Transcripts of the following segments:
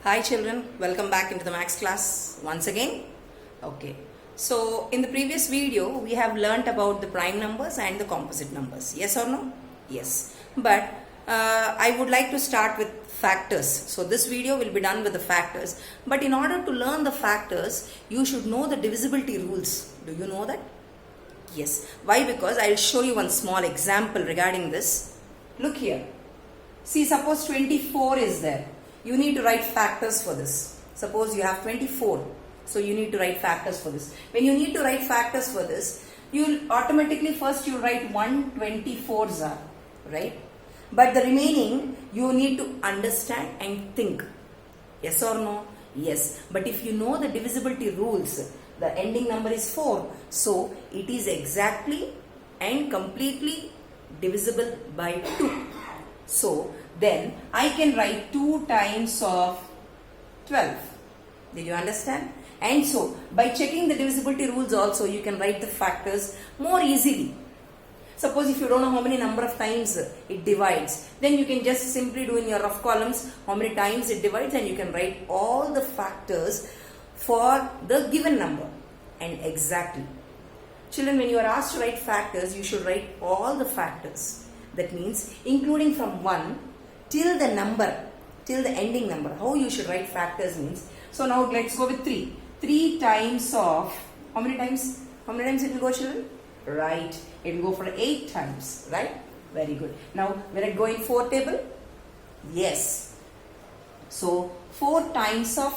Hi children, welcome back into the maths class once again. Okay, so in the previous video we have learnt about the prime numbers and the composite numbers. Yes or no? Yes. But I would like to start with factors. So this video will be done with the factors. But in order to learn the factors, you should know the divisibility rules. Do you know that? Yes. Why? Because I will show you one small example regarding this. Look here. See, suppose 24 is there. You need to write factors for this. Suppose you have 24. So you need to write factors for this. When you need to write factors for this, you'll automatically first you write 124s are, right? But the remaining you need to understand and think. Yes or no? Yes. But if you know the divisibility rules, the ending number is 4. So it is exactly and completely divisible by 2. So then I can write 2 times of 12. Did you understand? And so by checking the divisibility rules also, you can write the factors more easily. Suppose if you don't know how many number of times it divides, then you can just simply do in your rough columns how many times it divides, and you can write all the factors for the given number. And exactly, children, when you are asked to write factors, you should write all the factors. That means including from 1 till the number, till the ending number. How you should write factors means, so now let's go with 3. 3 times of, how many times? How many times it will go, children? Right, it will go for 8 times, right? Very good. Now, will it go in 4 table? Yes. So, 4 times of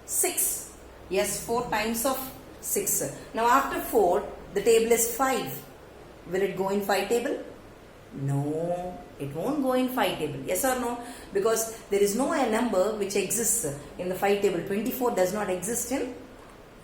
6. Yes, 4 times of 6. Now, after 4, the table is 5. Will it go in 5 table? No, it won't go in 5 table. Yes or no? Because there is no a number which exists in the 5 table. 24 does not exist in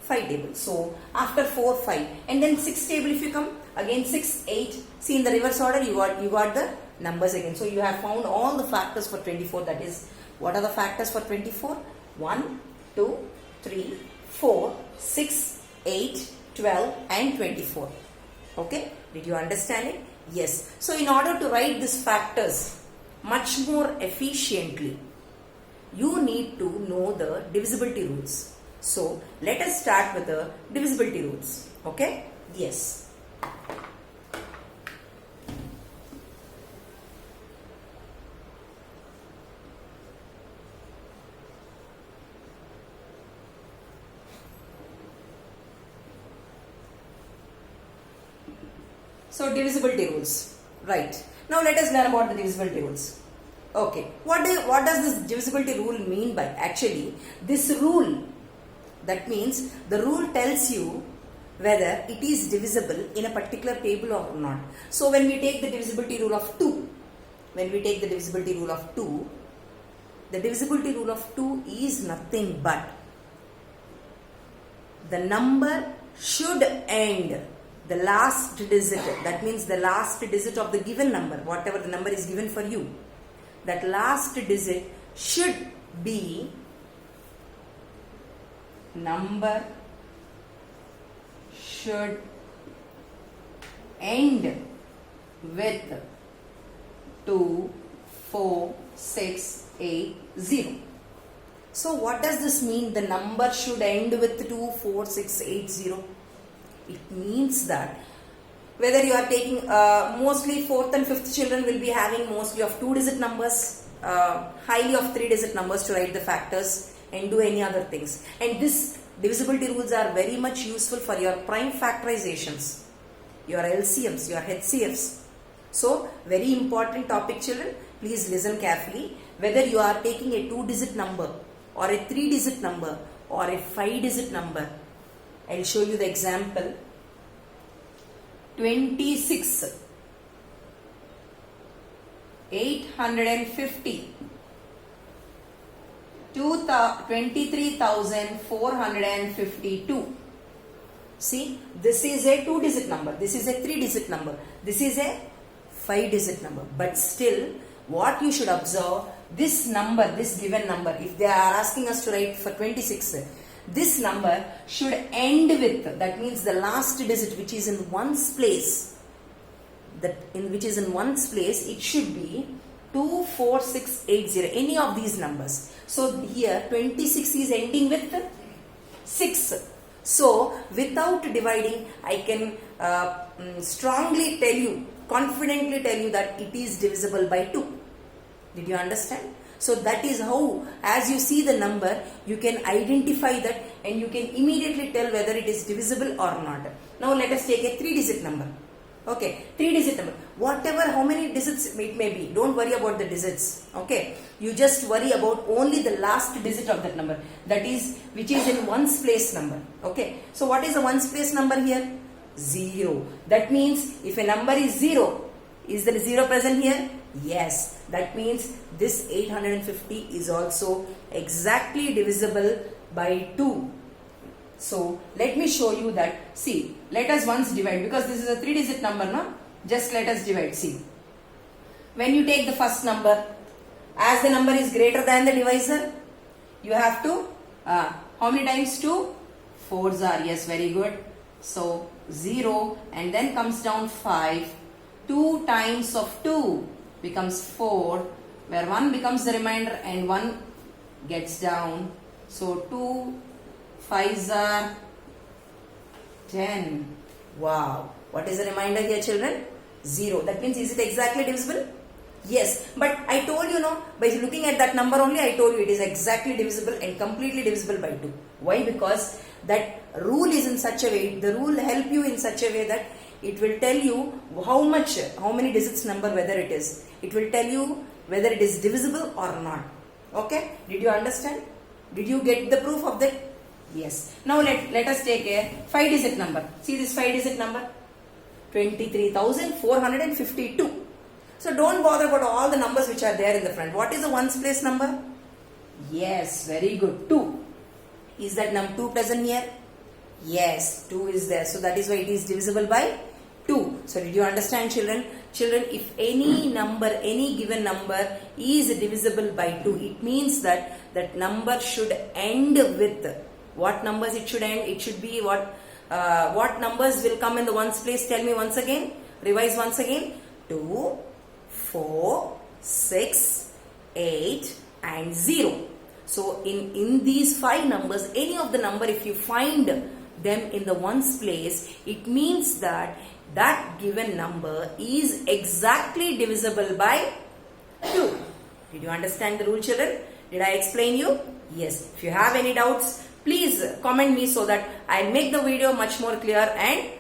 5 table. So after 4, 5, and then 6 table if you come, again 6, 8. See, in the reverse order you got the numbers again. So you have found all the factors for 24. That is, what are the factors for 24? 1, 2, 3, 4, 6, 8, 12 and 24. Okay, did you understand it? Yes. So in order to write these factors much more efficiently, you need to know the divisibility rules. So let us start with the divisibility rules. Okay? Yes. So divisibility rules, right? Now let us learn about the divisibility rules. Okay, what does this divisibility rule mean by? Actually, this rule, that means the rule tells you whether it is divisible in a particular table or not. So when we take the divisibility rule of 2, the divisibility rule of 2 is nothing but the number should end the last digit, that means the last digit of the given number, whatever the number is given for you, that last digit should be number should end with 2, 4, 6, 8, 0. So what does this mean? The number should end with 2, 4, 6, 8, 0. It means that whether you are taking mostly 4th and 5th children will be having mostly of 2-digit numbers, highly of 3-digit numbers to write the factors and do any other things. And this divisibility rules are very much useful for your prime factorizations, your LCMs, your HCFs. So very important topic, children. Please listen carefully. Whether you are taking a 2-digit number or a 3-digit number or a 5-digit number, I'll show you the example. 26, 850, 23,452. See, this is a 2-digit number, this is a 3-digit number, this is a 5-digit number. But still, what you should observe, this number, this given number, if they are asking us to write for 26, this number should end with, that means the last digit which is in 1's place, it should be 24680, any of these numbers. So here 26 is ending with 6. So without dividing, I can strongly tell you, confidently tell you that it is divisible by 2. Did you understand? So that is how, as you see the number, you can identify that and you can immediately tell whether it is divisible or not. Now let us take a 3-digit number. Okay, 3-digit number. Whatever, how many digits it may be, don't worry about the digits. Okay, you just worry about only the last digit of that number. That is, which is in ones place number. Okay, so what is the ones place number here? 0. That means if a number is 0, is there 0 present here? Yes. That means this 850 is also exactly divisible by 2. So let me show you that. See, let us once divide, because this is a 3-digit number, no? Just let us divide. See, when you take the first number, as the number is greater than the divisor, you have to, how many times 2? 4s are, yes, very good. So 0 and then comes down 5. 2 times of 2 becomes 4, where 1 becomes the remainder and 1 gets down. So 2 5s are 10. Wow. What is the remainder here, children? 0. That means, is it exactly divisible? Yes. But I told you, no, by looking at that number only, I told you it is exactly divisible and completely divisible by 2. Why? Because that rule is in such a way, the rule help you in such a way that it will tell you how many digits number, whether it is. It will tell you whether it is divisible or not. Okay? Did you understand? Did you get the proof of that? Yes. Now let us take a 5-digit number. See this 5-digit number? 23,452. So don't bother about all the numbers which are there in the front. What is the ones place number? Yes, very good. 2. Is that number 2 present here? Yes, 2 is there. So that is why it is divisible by 2. So did you understand, children? Children, if any number, any given number is divisible by 2, it means that that number should end with what numbers it should end? It should be what numbers will come in the ones place? Tell me once again. Revise once again. 2, 4, 6, 8 and 0. So in these 5 numbers, any of the number, if you find them in the ones place, it means that that given number is exactly divisible by 2. Did you understand the rule, children? Did I explain you? Yes. If you have any doubts, please comment me so that I make the video much more clear and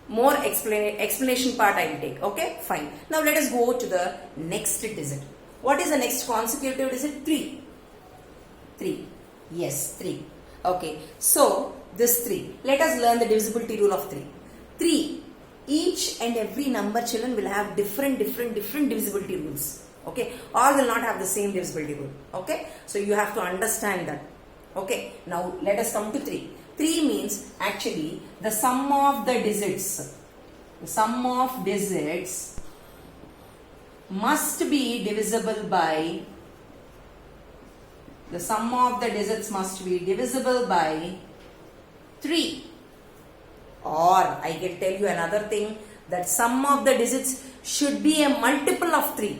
more explanation part I will take. Okay, fine. Now let us go to the next digit. What is the next consecutive digit? 3. 3. Yes, 3. Okay. So this 3. Let us learn the divisibility rule of 3. 3. Each and every number, children, will have different divisibility rules. Okay. All will not have the same divisibility rule. Okay. So you have to understand that. Okay. Now let us come to 3. 3 means actually the sum of the digits. The sum of digits must be divisible by, the sum of the digits must be divisible by 3. Or I can tell you another thing, that sum of the digits should be a multiple of 3.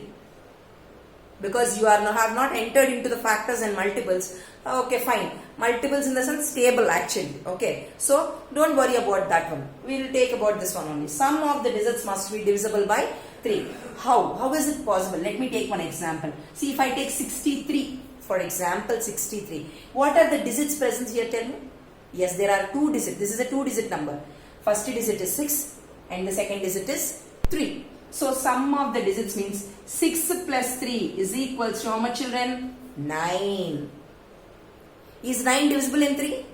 Because you have not entered into the factors and multiples. Okay, fine. Multiples in the sense stable actually. Okay. So don't worry about that one. We will take about this one only. Sum of the digits must be divisible by 3. How? How is it possible? Let me take one example. See, if I take 63, for example, 63. What are the digits present here? Tell me. Yes, there are 2 digits. This is a 2-digit number. First digit is 6 and the second digit is 3. So sum of the digits means 6 plus 3 is equals to how much, children? 9. Is 9 divisible in 3?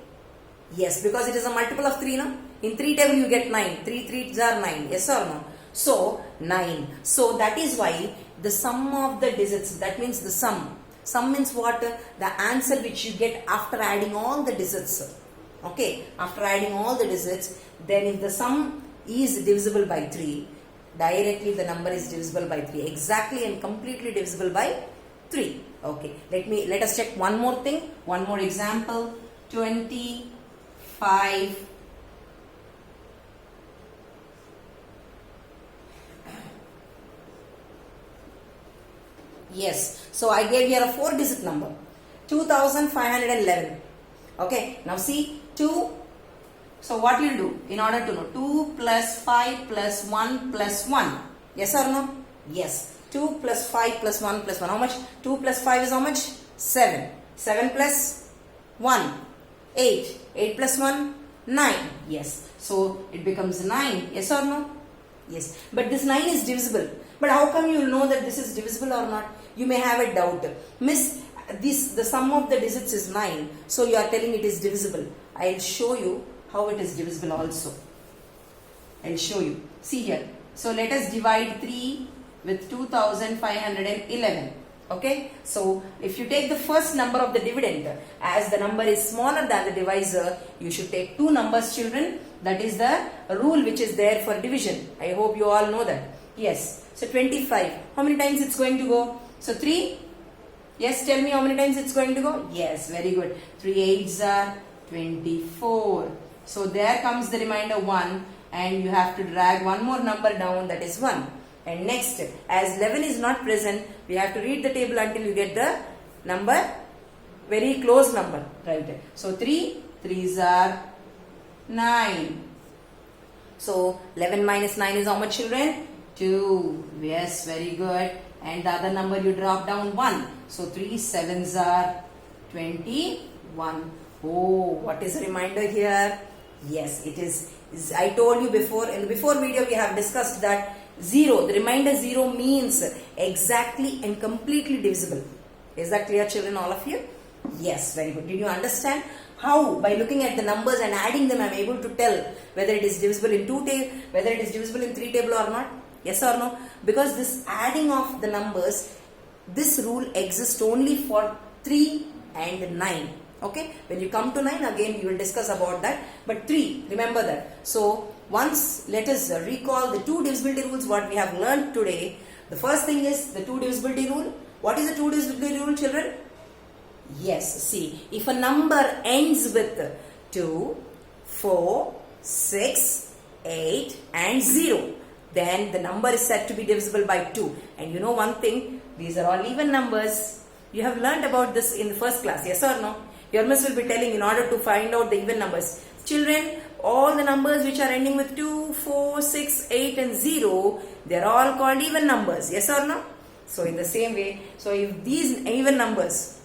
Yes, because it is a multiple of 3, no? In 3 table you get 9. 3 3s are 9. Yes or no? So 9. So that is why the sum of the digits, that means the sum. Sum means what? The answer which you get after adding all the digits. Okay, after adding all the digits, then if the sum is divisible by 3, directly the number is divisible by 3. Exactly and completely divisible by 3. Okay, let us check one more thing, one more example. 25. Yes. So I gave here a 4-digit number. 2511. Okay. Now see 2. So what you'll do in order to know 2 plus 5 plus 1 plus 1. Yes or no? Yes. 2 plus 5 plus 1 plus 1. How much? 2 plus 5 is how much? 7. 7 plus 1. 8. 8 plus 1. 9. Yes. So it becomes 9. Yes or no? Yes. But this 9 is divisible. But how come you will know that this is divisible or not? You may have a doubt. Miss, the sum of the digits is 9. So you are telling it is divisible. I will show you how it is divisible also. I will show you. See here. So let us divide 3 with 2511. Okay. So if you take the first number of the dividend, as the number is smaller than the divisor, you should take 2 numbers, children. That is the rule which is there for division. I hope you all know that. Yes. So 25. How many times it's going to go? So 3. Yes, tell me how many times it's going to go? Yes, very good. 3 8s are 24. So there comes the remainder 1, and you have to drag one more number down, that is 1. And next, as 11 is not present, we have to read the table until you get the number, very close number. Right. So 3 3s are 9. So 11 minus 9 is how much, children? 2. Yes, very good. And the other number you drop down 1. So 3 7s are 21. Oh, what is the reminder here? Yes, it is. I told you before, in the before video we have discussed that 0, the remainder 0 means exactly and completely divisible. Is that clear, children, all of you? Yes, very good. Did you understand how by looking at the numbers and adding them I am able to tell whether it is divisible in 2 table, whether it is divisible in 3 table or not? Yes or no? Because this adding of the numbers, this rule exists only for 3 and 9. Okay, when you come to 9, again we will discuss about that. But 3, remember that. So once let us recall the 2 divisibility rules what we have learned today. The first thing is the 2 divisibility rule. What is the 2 divisibility rule, children? Yes, see, if a number ends with 2, 4, 6, 8 and 0, then the number is said to be divisible by 2. And you know one thing, these are all even numbers. You have learned about this in the first class, yes or no? Your miss will be telling in order to find out the even numbers. Children, all the numbers which are ending with 2, 4, 6, 8 and 0, they are all called even numbers, yes or no? So in the same way, so if these even numbers,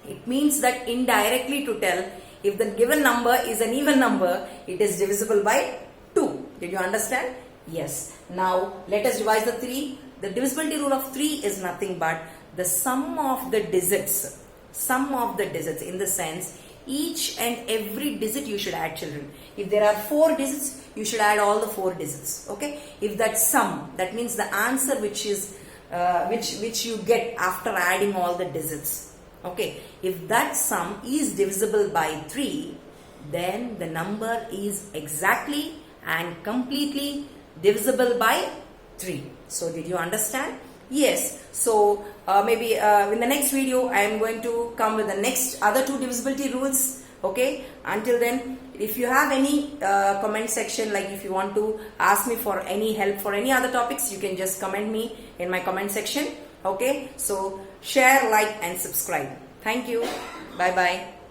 it means that indirectly to tell if the given number is an even number, it is divisible by 2. Did you understand? Yes. Now let us revise the 3. The divisibility rule of 3 is nothing but the sum of the digits. Sum of the digits, in the sense each and every digit you should add, children. If there are 4 digits, you should add all the 4 digits. Okay. If that sum, that means the answer which is which you get after adding all the digits. Okay. If that sum is divisible by 3, then the number is exactly and completely divisible by 3. So did you understand? Yes. So maybe in the next video I am going to come with the next other 2 divisibility rules. Okay. Until then, if you have any comment section, like if you want to ask me for any help for any other topics, you can just comment me in my comment section. Okay. So share, like and subscribe. Thank you. Bye bye.